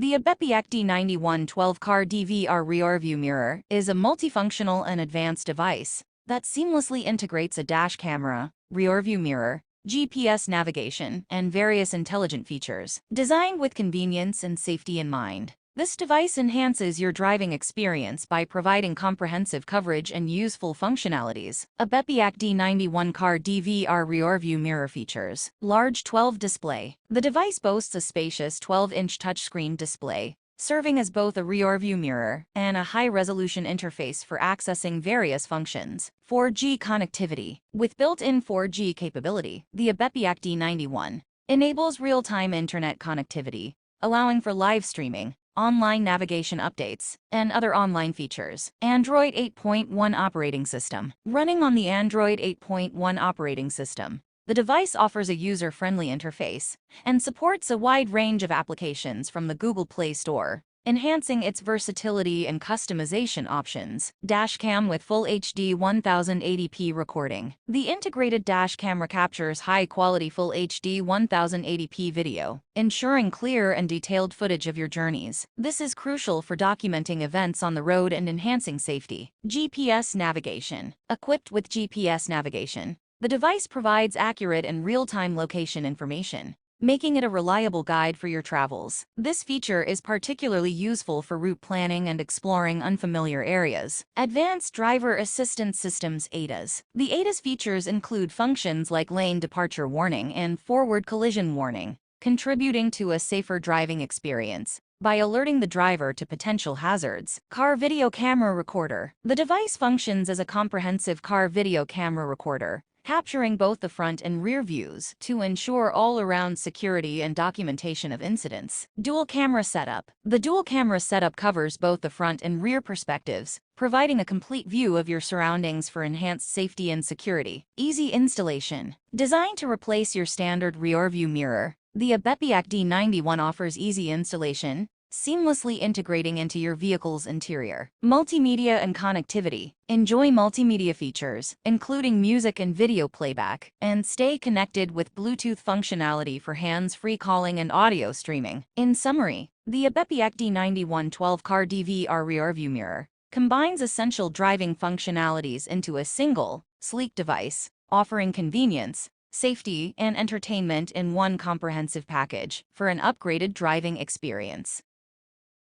The OBEPEAK D91 12-car DVR Rearview Mirror is a multifunctional and advanced device that seamlessly integrates a dash camera, rearview mirror, GPS navigation, and various intelligent features. Designed with convenience and safety in mind, this device enhances your driving experience by providing comprehensive coverage and useful functionalities. OBEPEAK D91 car DVR Rearview Mirror features large 12 display. The device boasts a spacious 12-inch touchscreen display, serving as both a rearview mirror and a high-resolution interface for accessing various functions. 4G connectivity. With built-in 4G capability, the OBEPEAK D91 enables real-time internet connectivity, allowing for live streaming, online navigation updates, and other online features. Android 8.1 operating system. Running on the Android 8.1 operating system, the device offers a user-friendly interface and supports a wide range of applications from the Google Play Store, enhancing its versatility and customization options. Dashcam with full HD 1080p recording. The integrated dash camera captures high-quality full HD 1080p video, ensuring clear and detailed footage of your journeys. This is crucial for documenting events on the road and enhancing safety. GPS navigation. Equipped with GPS navigation, the device provides accurate and real-time location information, making it a reliable guide for your travels. This feature is particularly useful for route planning and exploring unfamiliar areas. Advanced Driver Assistance Systems (ADAS). The ADAS features include functions like lane departure warning and forward collision warning, contributing to a safer driving experience by alerting the driver to potential hazards. Car video camera recorder. The device functions as a comprehensive car video camera recorder, capturing both the front and rear views to ensure all-around security and documentation of incidents. Dual camera setup. The dual camera setup covers both the front and rear perspectives, providing a complete view of your surroundings for enhanced safety and security. Easy installation. Designed to replace your standard rearview mirror, the OBEPEAK D91 offers easy installation, seamlessly integrating into your vehicle's interior. Multimedia and connectivity. Enjoy multimedia features, including music and video playback, and stay connected with Bluetooth functionality for hands-free calling and audio streaming. In summary, the OBEPEAK D91 12-car DVR Rearview Mirror combines essential driving functionalities into a single, sleek device, offering convenience, safety, and entertainment in one comprehensive package for an upgraded driving experience.